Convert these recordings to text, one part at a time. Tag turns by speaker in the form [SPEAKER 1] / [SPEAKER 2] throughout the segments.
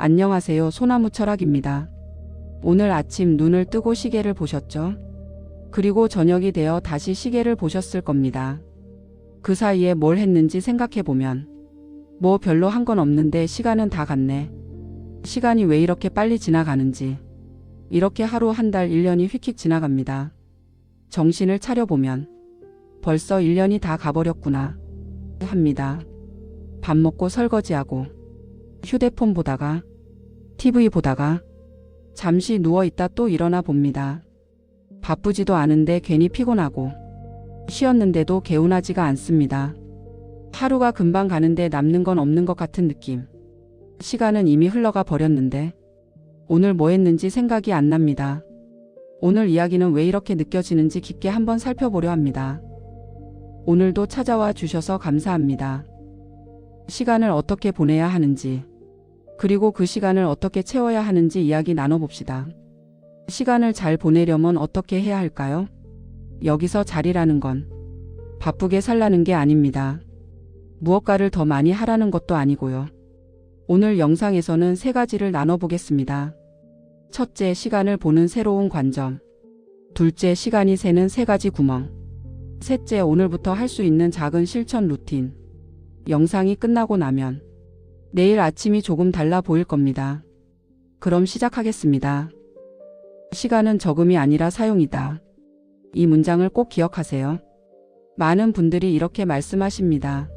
[SPEAKER 1] 안녕하세요. 소나무 철학입니다. 오늘 아침 눈을 뜨고 시계를 보셨죠? 그리고 저녁이 되어 다시 시계를 보셨을 겁니다. 그 사이에 뭘 했는지 생각해보면 뭐 별로 한 건 없는데 시간은 다 갔네. 시간이 왜 이렇게 빨리 지나가는지. 이렇게 하루, 한 달, 1년이 휙휙 지나갑니다. 정신을 차려보면 벌써 1년이 다 가버렸구나 합니다. 밥 먹고 설거지하고 휴대폰 보다가 TV 보다가 잠시 누워있다 또 일어나 봅니다. 바쁘지도 않은데 괜히 피곤하고 쉬었는데도 개운하지가 않습니다. 하루가 금방 가는데 남는 건 없는 것 같은 느낌. 시간은 이미 흘러가 버렸는데 오늘 뭐 했는지 생각이 안 납니다. 오늘 이야기는 왜 이렇게 느껴지는지 깊게 한번 살펴보려 합니다. 오늘도 찾아와 주셔서 감사합니다. 시간을 어떻게 보내야 하는지, 그리고 그 시간을 어떻게 채워야 하는지 이야기 나눠봅시다. 시간을 잘 보내려면 어떻게 해야 할까요? 여기서 잘이라는 건 바쁘게 살라는 게 아닙니다. 무엇가를 더 많이 하라는 것도 아니고요. 오늘 영상에서는 세 가지를 나눠보겠습니다. 첫째, 시간을 보는 새로운 관점. 둘째, 시간이 새는 세 가지 구멍. 셋째, 오늘부터 할 수 있는 작은 실천 루틴. 영상이 끝나고 나면 내일 아침이 조금 달라 보일 겁니다. 그럼 시작하겠습니다. 시간은 저금이 아니라 사용이다. 이 문장을 꼭 기억하세요. 많은 분들이 이렇게 말씀하십니다.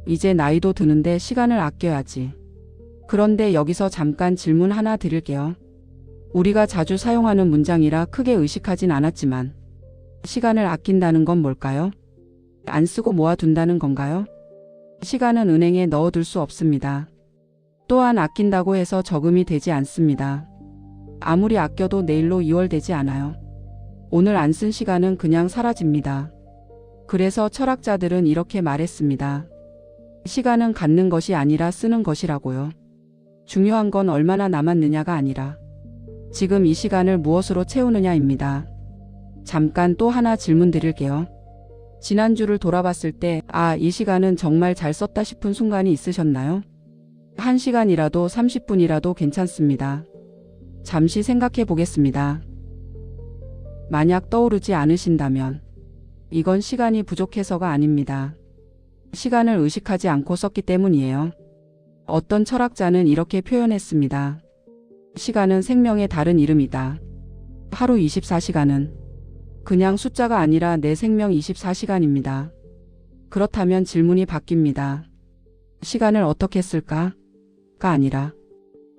[SPEAKER 1] 이제 나이도 드는데 시간을 아껴야지. 그런데 여기서 잠깐 질문 하나 드릴게요. 우리가 자주 사용하는 문장이라 크게 의식하진 않았지만 시간을 아낀다는 건 뭘까요? 안 쓰고 모아둔다는 건가요? 시간은 은행에 넣어둘 수 없습니다. 또한 아낀다고 해서 저금이 되지 않습니다. 아무리 아껴도 내일로 이월되지 않아요. 오늘 안 쓴 시간은 그냥 사라집니다. 그래서 철학자들은 이렇게 말했습니다. 시간은 갖는 것이 아니라 쓰는 것이라고요. 중요한 건 얼마나 남았느냐가 아니라 지금 이 시간을 무엇으로 채우느냐입니다. 잠깐 또 하나 질문 드릴게요. 지난주를 돌아봤을 때 이 시간은 정말 잘 썼다 싶은 순간이 있으셨나요? 1시간이라도 30분이라도 괜찮습니다. 잠시 생각해 보겠습니다. 만약 떠오르지 않으신다면 이건 시간이 부족해서가 아닙니다. 시간을 의식하지 않고 썼기 때문이에요. 어떤 철학자는 이렇게 표현했습니다. 시간은 생명의 다른 이름이다. 하루 24시간은 그냥 숫자가 아니라 내 생명 24시간입니다. 그렇다면 질문이 바뀝니다. 시간을 어떻게 쓸까? 가 아니라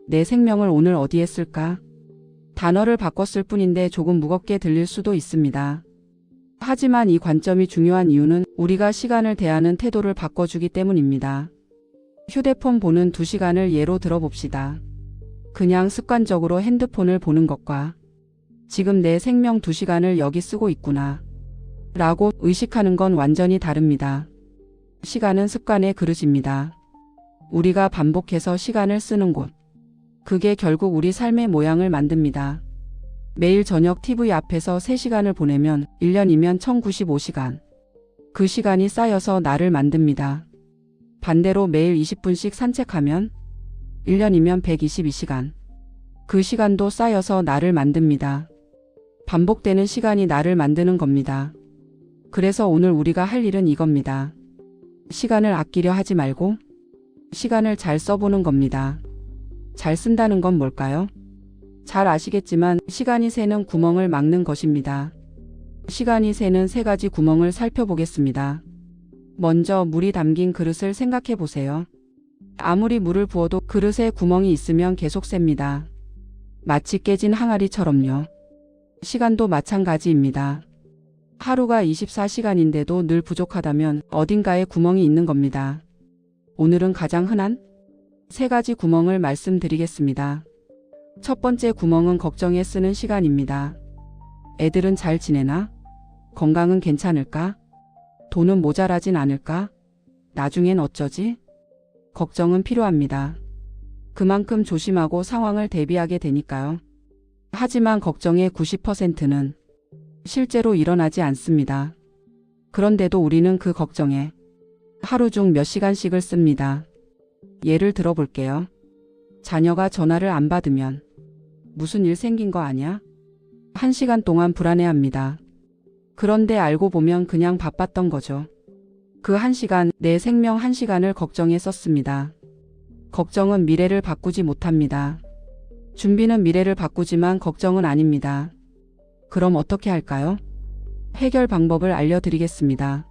[SPEAKER 1] 내 생명을 오늘 어디에 쓸까? 단어를 바꿨을 뿐인데 조금 무겁게 들릴 수도 있습니다. 하지만 이 관점이 중요한 이유는 우리가 시간을 대하는 태도를 바꿔주기 때문입니다. 휴대폰 보는 2시간을 예로 들어봅시다. 그냥 습관적으로 핸드폰을 보는 것과 지금 내 생명 2시간을 여기 쓰고 있구나 라고 의식하는 건 완전히 다릅니다. 시간은 습관의 그릇입니다. 우리가 반복해서 시간을 쓰는 곳. 그게 결국 우리 삶의 모양을 만듭니다. 매일 저녁 TV 앞에서 3시간을 보내면 1년이면 1095시간. 그 시간이 쌓여서 나를 만듭니다. 반대로 매일 20분씩 산책하면 1년이면 122시간. 그 시간도 쌓여서 나를 만듭니다. 반복되는 시간이 나를 만드는 겁니다. 그래서 오늘 우리가 할 일은 이겁니다. 시간을 아끼려 하지 말고 시간을 잘 써보는 겁니다. 잘 쓴다는 건 뭘까요? 잘 아시겠지만 시간이 새는 구멍을 막는 것입니다. 시간이 새는 세 가지 구멍을 살펴보겠습니다. 먼저 물이 담긴 그릇을 생각해 보세요. 아무리 물을 부어도 그릇에 구멍이 있으면 계속 셉니다. 마치 깨진 항아리처럼요. 시간도 마찬가지입니다. 하루가 24시간인데도 늘 부족하다면 어딘가에 구멍이 있는 겁니다. 오늘은 가장 흔한 세 가지 구멍을 말씀드리겠습니다. 첫 번째 구멍은 걱정에 쓰는 시간입니다. 애들은 잘 지내나? 건강은 괜찮을까? 돈은 모자라진 않을까? 나중엔 어쩌지? 걱정은 필요합니다. 그만큼 조심하고 상황을 대비하게 되니까요. 하지만 걱정의 90%는 실제로 일어나지 않습니다. 그런데도 우리는 그 걱정에 하루 중 몇 시간씩을 씁니다. 예를 들어볼게요. 자녀가 전화를 안 받으면 무슨 일 생긴 거 아냐? 1시간 동안 불안해합니다. 그런데 알고 보면 그냥 바빴던 거죠. 그 1시간, 내 생명 1시간을 걱정에 썼습니다. 걱정은 미래를 바꾸지 못합니다. 준비는 미래를 바꾸지만 걱정은 아닙니다. 그럼 어떻게 할까요? 해결 방법을 알려드리겠습니다.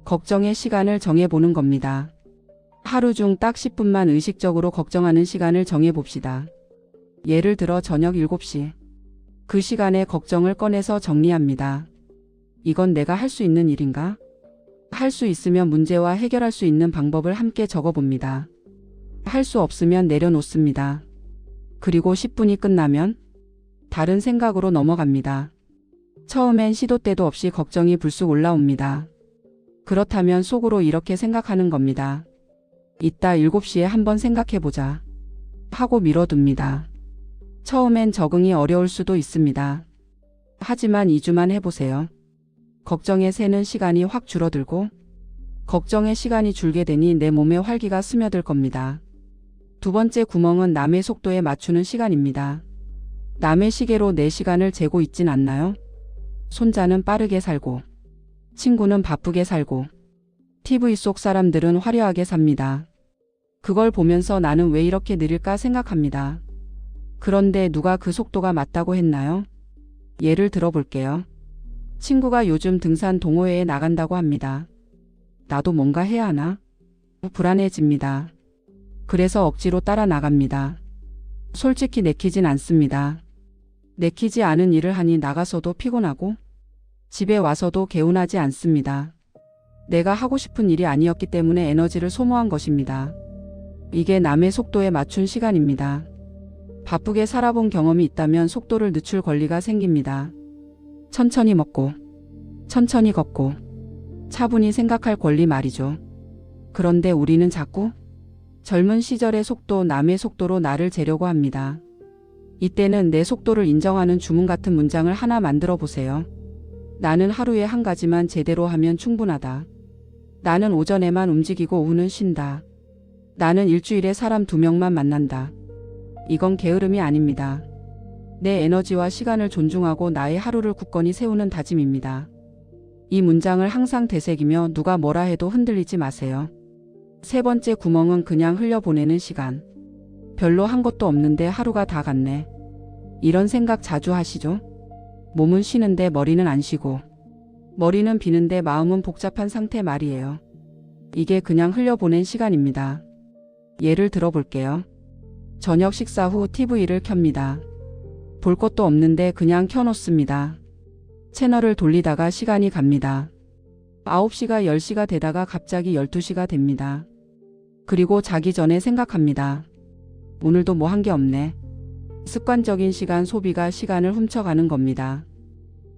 [SPEAKER 1] 걱정의 시간을 정해보는 겁니다. 하루 중 딱 10분만 의식적으로 걱정하는 시간을 정해봅시다. 예를 들어 저녁 7시. 그 시간에 걱정을 꺼내서 정리합니다. 이건 내가 할 수 있는 일인가? 할 수 있으면 문제와 해결할 수 있는 방법을 함께 적어봅니다. 할 수 없으면 내려놓습니다. 그리고 10분이 끝나면 다른 생각으로 넘어갑니다. 처음엔 시도 때도 없이 걱정이 불쑥 올라옵니다. 그렇다면 속으로 이렇게 생각하는 겁니다. 이따 7시에 한번 생각해보자. 하고 미뤄둡니다. 처음엔 적응이 어려울 수도 있습니다. 하지만 2주만 해보세요. 걱정에 새는 시간이 확 줄어들고 걱정의 시간이 줄게 되니 내 몸에 활기가 스며들 겁니다. 두 번째 구멍은 남의 속도에 맞추는 시간입니다. 남의 시계로 내 시간을 재고 있진 않나요? 손자는 빠르게 살고 친구는 바쁘게 살고 TV 속 사람들은 화려하게 삽니다. 그걸 보면서 나는 왜 이렇게 느릴까 생각합니다. 그런데 누가 그 속도가 맞다고 했나요? 예를 들어볼게요. 친구가 요즘 등산 동호회에 나간다고 합니다. 나도 뭔가 해야 하나? 불안해집니다. 그래서 억지로 따라 나갑니다. 솔직히 내키진 않습니다. 내키지 않은 일을 하니 나가서도 피곤하고 집에 와서도 개운하지 않습니다. 내가 하고 싶은 일이 아니었기 때문에 에너지를 소모한 것입니다. 이게 남의 속도에 맞춘 시간입니다. 바쁘게 살아본 경험이 있다면 속도를 늦출 권리가 생깁니다. 천천히 먹고 천천히 걷고 차분히 생각할 권리 말이죠. 그런데 우리는 자꾸 젊은 시절의 속도, 남의 속도로 나를 재려고 합니다. 이때는 내 속도를 인정하는 주문 같은 문장을 하나 만들어 보세요. 나는 하루에 한 가지만 제대로 하면 충분하다. 나는 오전에만 움직이고 오후는 쉰다. 나는 일주일에 사람 2명만 만난다. 이건 게으름이 아닙니다. 내 에너지와 시간을 존중하고 나의 하루를 굳건히 세우는 다짐입니다. 이 문장을 항상 되새기며 누가 뭐라 해도 흔들리지 마세요. 세 번째 구멍은 그냥 흘려보내는 시간. 별로 한 것도 없는데 하루가 다 갔네. 이런 생각 자주 하시죠? 몸은 쉬는데 머리는 안 쉬고 머리는 비는데 마음은 복잡한 상태 말이에요. 이게 그냥 흘려보낸 시간입니다. 예를 들어볼게요. 저녁 식사 후 TV를 켭니다. 볼 것도 없는데 그냥 켜놓습니다. 채널을 돌리다가 시간이 갑니다. 9시가 10시가 되다가 갑자기 12시가 됩니다. 그리고 자기 전에 생각합니다. 오늘도 뭐 한 게 없네. 습관적인 시간 소비가 시간을 훔쳐가는 겁니다.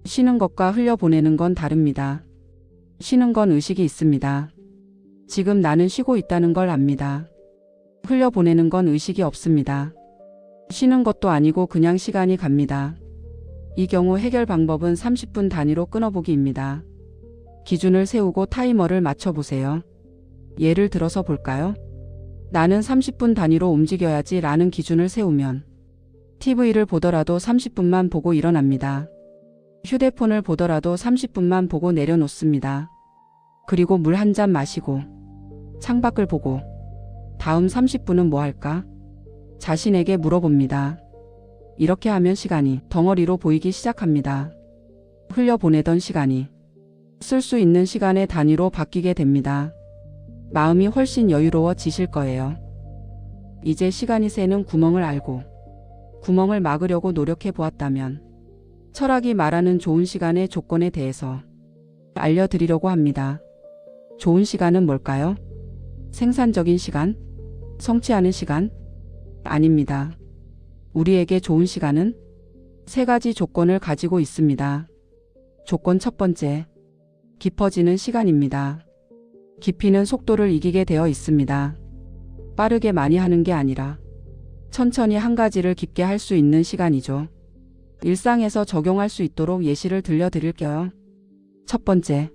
[SPEAKER 1] 쉬는 것과 흘려보내는 건 다릅니다. 쉬는 건 의식이 있습니다. 지금 나는 쉬고 있다는 걸 압니다. 흘려보내는 건 의식이 없습니다. 쉬는 것도 아니고 그냥 시간이 갑니다. 이 경우 해결 방법은 30분 단위로 끊어보기입니다. 기준을 세우고 타이머를 맞춰보세요. 예를 들어서 볼까요? 나는 30분 단위로 움직여야지 라는 기준을 세우면 TV를 보더라도 30분만 보고 일어납니다. 휴대폰을 보더라도 30분만 보고 내려놓습니다. 그리고 물 한 잔 마시고 창밖을 보고 다음 30분은 뭐 할까? 자신에게 물어봅니다. 이렇게 하면 시간이 덩어리로 보이기 시작합니다. 흘려보내던 시간이 쓸 수 있는 시간의 단위로 바뀌게 됩니다. 마음이 훨씬 여유로워지실 거예요. 이제 시간이 새는 구멍을 알고 구멍을 막으려고 노력해 보았다면 철학이 말하는 좋은 시간의 조건에 대해서 알려드리려고 합니다. 좋은 시간은 뭘까요? 생산적인 시간? 성취하는 시간? 아닙니다. 우리에게 좋은 시간은 3가지 조건을 가지고 있습니다. 조건 첫 번째, 깊어지는 시간입니다. 깊이는 속도를 이기게 되어 있습니다. 빠르게 많이 하는 게 아니라 천천히 한 가지를 깊게 할 수 있는 시간이죠. 일상에서 적용할 수 있도록 예시를 들려드릴게요. 첫 번째,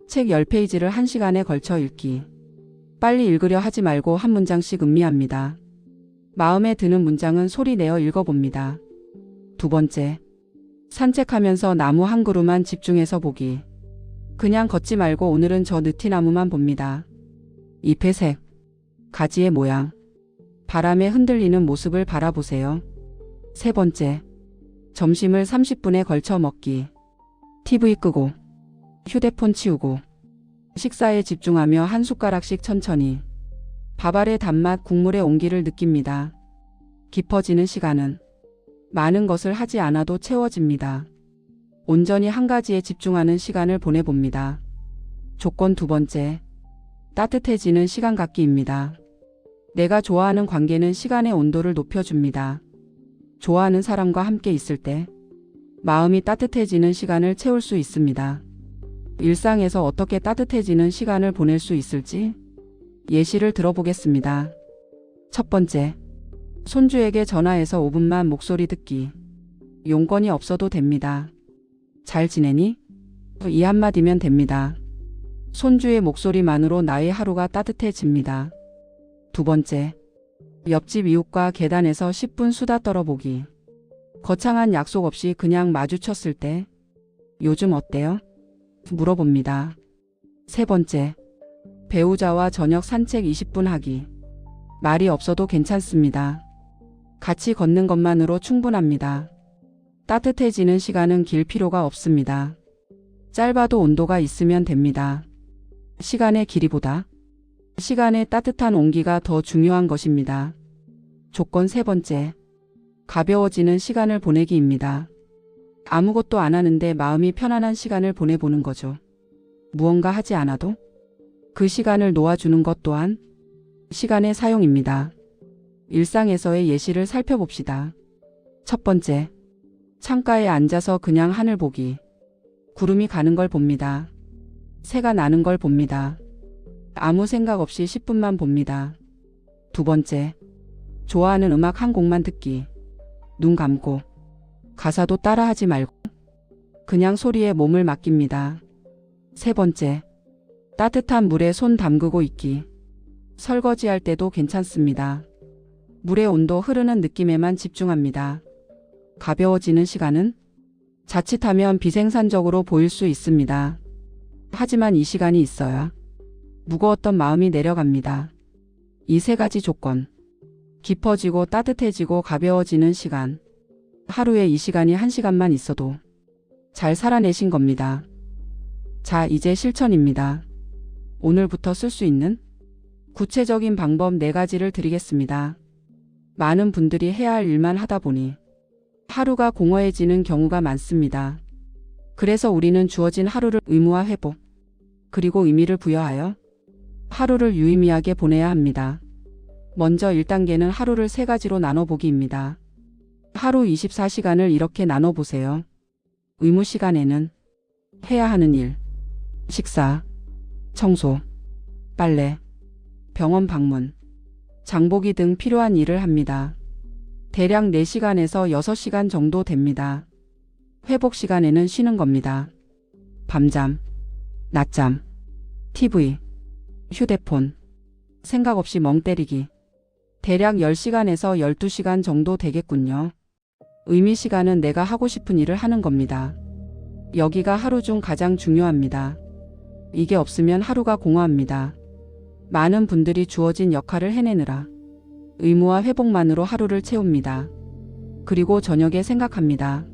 [SPEAKER 1] 책 10페이지를 1시간에 걸쳐 읽기. 빨리 읽으려 하지 말고 한 문장씩 음미합니다. 마음에 드는 문장은 소리 내어 읽어봅니다. 두 번째, 산책하면서 나무 한 그루만 집중해서 보기. 그냥 걷지 말고 오늘은 저 느티나무만 봅니다. 잎의 색, 가지의 모양, 바람에 흔들리는 모습을 바라보세요. 세 번째, 점심을 30분에 걸쳐 먹기. TV 끄고, 휴대폰 치우고, 식사에 집중하며 한 숟가락씩 천천히. 밥알의 단맛, 국물의 온기를 느낍니다. 깊어지는 시간은 많은 것을 하지 않아도 채워집니다. 온전히 한 가지에 집중하는 시간을 보내봅니다. 조건 두 번째, 따뜻해지는 시간 갖기입니다. 내가 좋아하는 관계는 시간의 온도를 높여줍니다. 좋아하는 사람과 함께 있을 때 마음이 따뜻해지는 시간을 채울 수 있습니다. 일상에서 어떻게 따뜻해지는 시간을 보낼 수 있을지 예시를 들어보겠습니다. 첫 번째, 손주에게 전화해서 5분만 목소리 듣기. 용건이 없어도 됩니다. 잘 지내니? 이 한마디면 됩니다. 손주의 목소리만으로 나의 하루가 따뜻해집니다. 두 번째, 옆집 이웃과 계단에서 10분 수다 떨어보기. 거창한 약속 없이 그냥 마주쳤을 때 요즘 어때요? 물어봅니다. 세 번째, 배우자와 저녁 산책 20분 하기. 말이 없어도 괜찮습니다. 같이 걷는 것만으로 충분합니다. 따뜻해지는 시간은 길 필요가 없습니다. 짧아도 온도가 있으면 됩니다. 시간의 길이보다 시간의 따뜻한 온기가 더 중요한 것입니다. 조건 세 번째, 가벼워지는 시간을 보내기입니다. 아무것도 안 하는데 마음이 편안한 시간을 보내보는 거죠. 무언가 하지 않아도 그 시간을 놓아주는 것 또한 시간의 사용입니다. 일상에서의 예시를 살펴봅시다. 첫 번째, 창가에 앉아서 그냥 하늘 보기. 구름이 가는 걸 봅니다. 새가 나는 걸 봅니다. 아무 생각 없이 10분만 봅니다. 두 번째, 좋아하는 음악 한 곡만 듣기. 눈 감고 가사도 따라하지 말고 그냥 소리에 몸을 맡깁니다. 세 번째, 따뜻한 물에 손 담그고 있기. 설거지할 때도 괜찮습니다. 물의 온도 흐르는 느낌에만 집중합니다. 가벼워지는 시간은 자칫하면 비생산적으로 보일 수 있습니다. 하지만 이 시간이 있어야 무거웠던 마음이 내려갑니다. 이 세 가지 조건, 깊어지고 따뜻해지고 가벼워지는 시간, 하루에 이 시간이 1시간만 있어도 잘 살아내신 겁니다. 자, 이제 실천입니다. 오늘부터 쓸 수 있는 구체적인 방법 4가지를 드리겠습니다. 많은 분들이 해야 할 일만 하다 보니 하루가 공허해지는 경우가 많습니다. 그래서 우리는 주어진 하루를 의무와 회복, 그리고 의미를 부여하여 하루를 유의미하게 보내야 합니다. 먼저 1단계는 하루를 3가지로 나눠보기입니다. 하루 24시간을 이렇게 나눠보세요. 의무 시간에는 해야 하는 일, 식사, 청소, 빨래, 병원 방문, 장보기 등 필요한 일을 합니다. 대략 4시간에서 6시간 정도 됩니다. 회복 시간에는 쉬는 겁니다. 밤잠, 낮잠, TV, 휴대폰, 생각 없이 멍 때리기. 대략 10시간에서 12시간 정도 되겠군요. 의미 시간은 내가 하고 싶은 일을 하는 겁니다. 여기가 하루 중 가장 중요합니다. 이게 없으면 하루가 공허합니다. 많은 분들이 주어진 역할을 해내느라 의무와 회복만으로 하루를 채웁니다. 그리고 저녁에 생각합니다.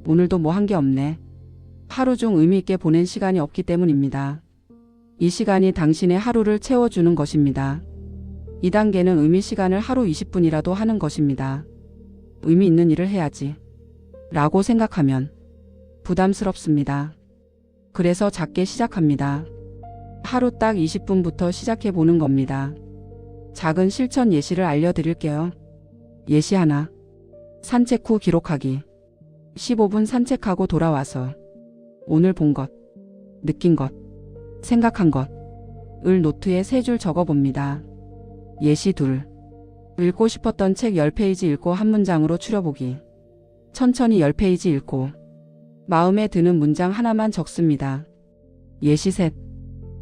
[SPEAKER 1] 오늘도 뭐 한 게 없네. 하루 중 의미 있게 보낸 시간이 없기 때문입니다. 이 시간이 당신의 하루를 채워주는 것입니다. 2단계는 의미 시간을 하루 20분이라도 하는 것입니다. 의미 있는 일을 해야지 라고 생각하면 부담스럽습니다. 그래서 작게 시작합니다. 하루 딱 20분부터 시작해 보는 겁니다. 작은 실천 예시를 알려드릴게요. 예시 하나, 산책 후 기록하기. 15분 산책하고 돌아와서 오늘 본 것, 느낀 것, 생각한 것을 노트에 3줄 적어봅니다. 예시 둘, 읽고 싶었던 책 10페이지 읽고 한 문장으로 추려보기. 천천히 10페이지 읽고 마음에 드는 문장 하나만 적습니다. 예시 셋,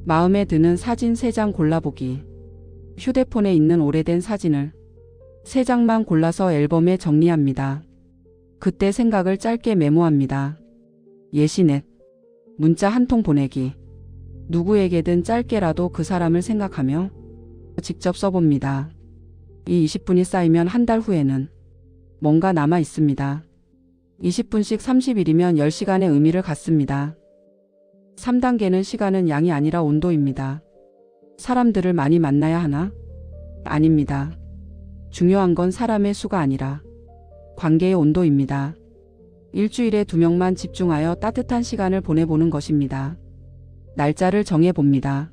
[SPEAKER 1] 마음에 드는 사진 3장 골라보기. 휴대폰에 있는 오래된 사진을 3장만 골라서 앨범에 정리합니다. 그때 생각을 짧게 메모합니다. 예시넷. 문자 한 통 보내기. 누구에게든 짧게라도 그 사람을 생각하며 직접 써봅니다. 이 20분이 쌓이면 한 달 후에는 뭔가 남아 있습니다. 20분씩 30일이면 10시간의 의미를 갖습니다. 3단계는 시간은 양이 아니라 온도입니다. 사람들을 많이 만나야 하나? 아닙니다. 중요한 건 사람의 수가 아니라 관계의 온도입니다. 일주일에 2명만 집중하여 따뜻한 시간을 보내보는 것입니다. 날짜를 정해봅니다.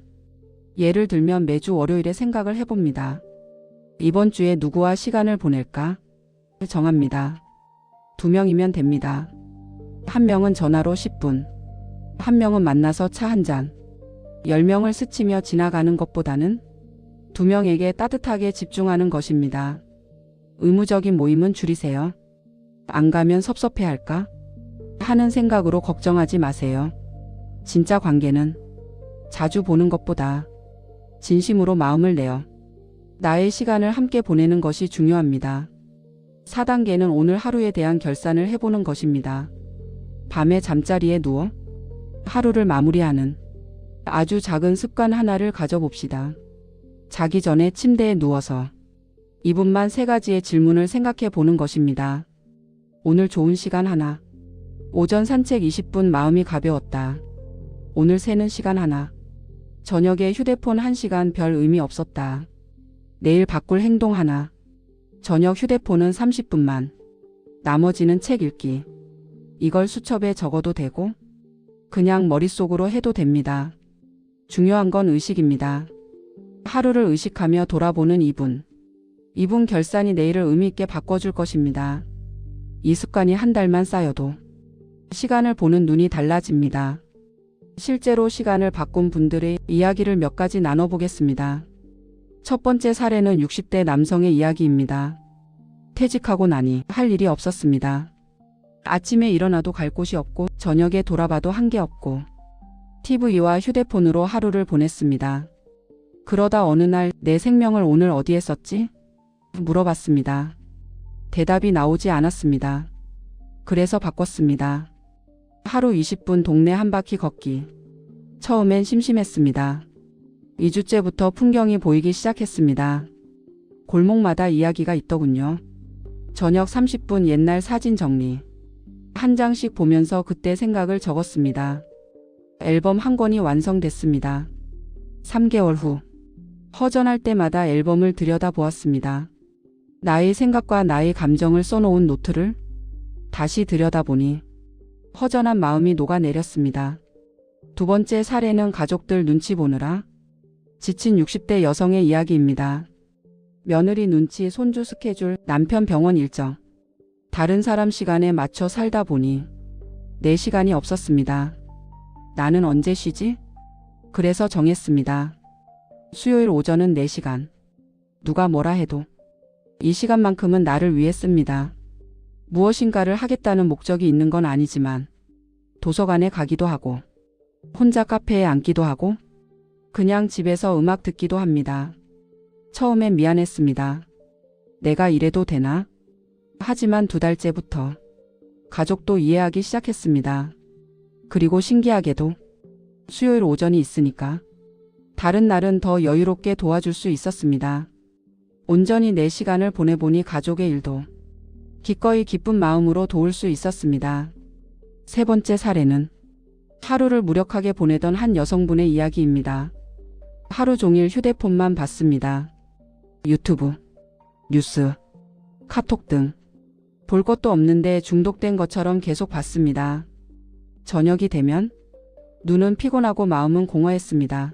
[SPEAKER 1] 예를 들면 매주 월요일에 생각을 해봅니다. 이번 주에 누구와 시간을 보낼까? 정합니다. 2명이면 됩니다. 1명은 전화로 10분, 1명은 만나서 차 한 잔. 10명을 스치며 지나가는 것보다는 2명에게 따뜻하게 집중하는 것입니다. 의무적인 모임은 줄이세요. 안 가면 섭섭해할까? 하는 생각으로 걱정하지 마세요. 진짜 관계는 자주 보는 것보다 진심으로 마음을 내어 나의 시간을 함께 보내는 것이 중요합니다. 4단계는 오늘 하루에 대한 결산을 해보는 것입니다. 밤에 잠자리에 누워 하루를 마무리하는 아주 작은 습관 하나를 가져봅시다. 자기 전에 침대에 누워서 2분만 3가지의 질문을 생각해 보는 것입니다. 오늘 좋은 시간 하나. 오전 산책 20분 마음이 가벼웠다. 오늘 새는 시간 하나. 저녁에 휴대폰 1시간 별 의미 없었다. 내일 바꿀 행동 하나. 저녁 휴대폰은 30분만. 나머지는 책 읽기. 이걸 수첩에 적어도 되고 그냥 머릿속으로 해도 됩니다. 중요한 건 의식입니다. 하루를 의식하며 돌아보는 2분. 2분 결산이 내일을 의미있게 바꿔줄 것입니다. 이 습관이 한 달만 쌓여도 시간을 보는 눈이 달라집니다. 실제로 시간을 바꾼 분들의 이야기를 몇 가지 나눠보겠습니다. 첫 번째 사례는 60대 남성의 이야기입니다. 퇴직하고 나니 할 일이 없었습니다. 아침에 일어나도 갈 곳이 없고 저녁에 돌아봐도 한 게 없고 TV와 휴대폰으로 하루를 보냈습니다. 그러다 어느 날 내 생명을 오늘 어디에 썼지? 물어봤습니다. 대답이 나오지 않았습니다. 그래서 바꿨습니다. 하루 20분 동네 한 바퀴 걷기. 처음엔 심심했습니다. 2주째부터 풍경이 보이기 시작했습니다. 골목마다 이야기가 있더군요. 저녁 30분 옛날 사진 정리. 한 장씩 보면서 그때 생각을 적었습니다. 앨범 한 권이 완성됐습니다. 3개월 후. 허전할 때마다 앨범을 들여다보았습니다. 나의 생각과 나의 감정을 써놓은 노트를 다시 들여다보니 허전한 마음이 녹아내렸습니다. 두 번째 사례는 가족들 눈치 보느라 지친 60대 여성의 이야기입니다. 며느리 눈치, 손주 스케줄, 남편 병원 일정. 다른 사람 시간에 맞춰 살다 보니 내 시간이 없었습니다. 나는 언제 쉬지? 그래서 정했습니다. 수요일 오전은 4시간. 누가 뭐라 해도 이 시간만큼은 나를 위해 씁니다. 무엇인가를 하겠다는 목적이 있는 건 아니지만 도서관에 가기도 하고 혼자 카페에 앉기도 하고 그냥 집에서 음악 듣기도 합니다. 처음엔 미안했습니다. 내가 이래도 되나? 하지만 2달째부터 가족도 이해하기 시작했습니다. 그리고 신기하게도 수요일 오전이 있으니까 다른 날은 더 여유롭게 도와줄 수 있었습니다. 온전히 내 시간을 보내보니 가족의 일도 기꺼이 기쁜 마음으로 도울 수 있었습니다. 세 번째 사례는 하루를 무력하게 보내던 한 여성분의 이야기입니다. 하루 종일 휴대폰만 봤습니다. 유튜브, 뉴스, 카톡 등 볼 것도 없는데 중독된 것처럼 계속 봤습니다. 저녁이 되면 눈은 피곤하고 마음은 공허했습니다.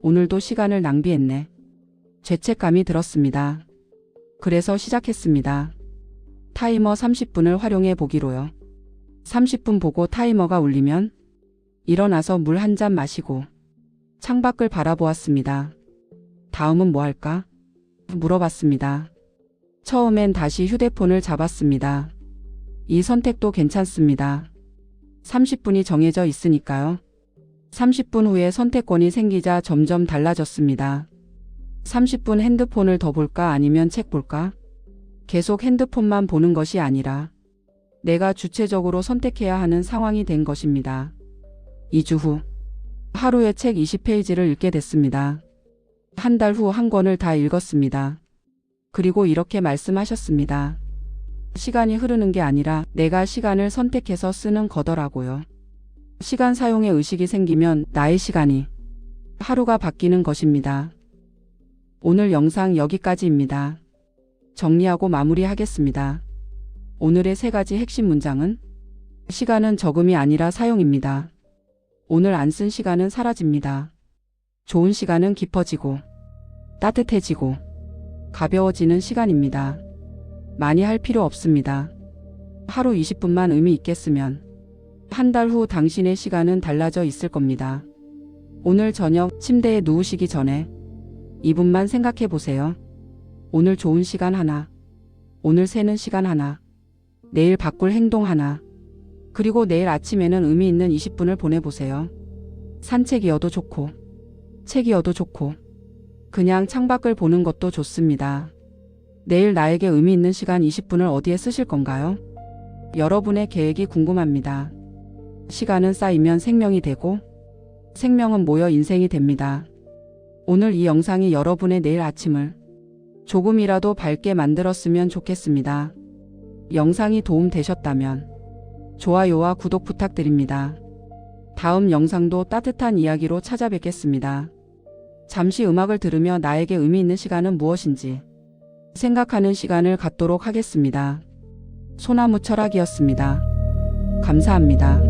[SPEAKER 1] 오늘도 시간을 낭비했네. 죄책감이 들었습니다. 그래서 시작했습니다. 타이머 30분을 활용해 보기로요. 30분 보고 타이머가 울리면 일어나서 물 한 잔 마시고 창밖을 바라보았습니다. 다음은 뭐 할까? 물어봤습니다. 처음엔 다시 휴대폰을 잡았습니다. 이 선택도 괜찮습니다. 30분이 정해져 있으니까요. 30분 후에 선택권이 생기자 점점 달라졌습니다. 30분 핸드폰을 더 볼까 아니면 책 볼까? 계속 핸드폰만 보는 것이 아니라 내가 주체적으로 선택해야 하는 상황이 된 것입니다. 2주 후 하루에 책 20페이지를 읽게 됐습니다. 한 달 후 한 권을 다 읽었습니다. 그리고 이렇게 말씀하셨습니다. 시간이 흐르는 게 아니라 내가 시간을 선택해서 쓰는 거더라고요. 시간 사용의 의식이 생기면 나의 시간이 하루가 바뀌는 것입니다. 오늘 영상 여기까지입니다. 정리하고 마무리하겠습니다. 오늘의 3가지 핵심 문장은 시간은 저금이 아니라 사용입니다. 오늘 안 쓴 시간은 사라집니다. 좋은 시간은 깊어지고 따뜻해지고 가벼워지는 시간입니다. 많이 할 필요 없습니다. 하루 20분만 의미 있게 쓰면 한 달 후 당신의 시간은 달라져 있을 겁니다. 오늘 저녁 침대에 누우시기 전에 2분만 생각해 보세요. 오늘 좋은 시간 하나, 오늘 새는 시간 하나, 내일 바꿀 행동 하나, 그리고 내일 아침에는 의미 있는 20분을 보내보세요. 산책이어도 좋고, 책이어도 좋고, 그냥 창밖을 보는 것도 좋습니다. 내일 나에게 의미 있는 시간 20분을 어디에 쓰실 건가요? 여러분의 계획이 궁금합니다. 시간은 쌓이면 생명이 되고, 생명은 모여 인생이 됩니다. 오늘 이 영상이 여러분의 내일 아침을 조금이라도 밝게 만들었으면 좋겠습니다. 영상이 도움되셨다면 좋아요와 구독 부탁드립니다. 다음 영상도 따뜻한 이야기로 찾아뵙겠습니다. 잠시 음악을 들으며 나에게 의미 있는 시간은 무엇인지 생각하는 시간을 갖도록 하겠습니다. 소나무 철학이었습니다. 감사합니다.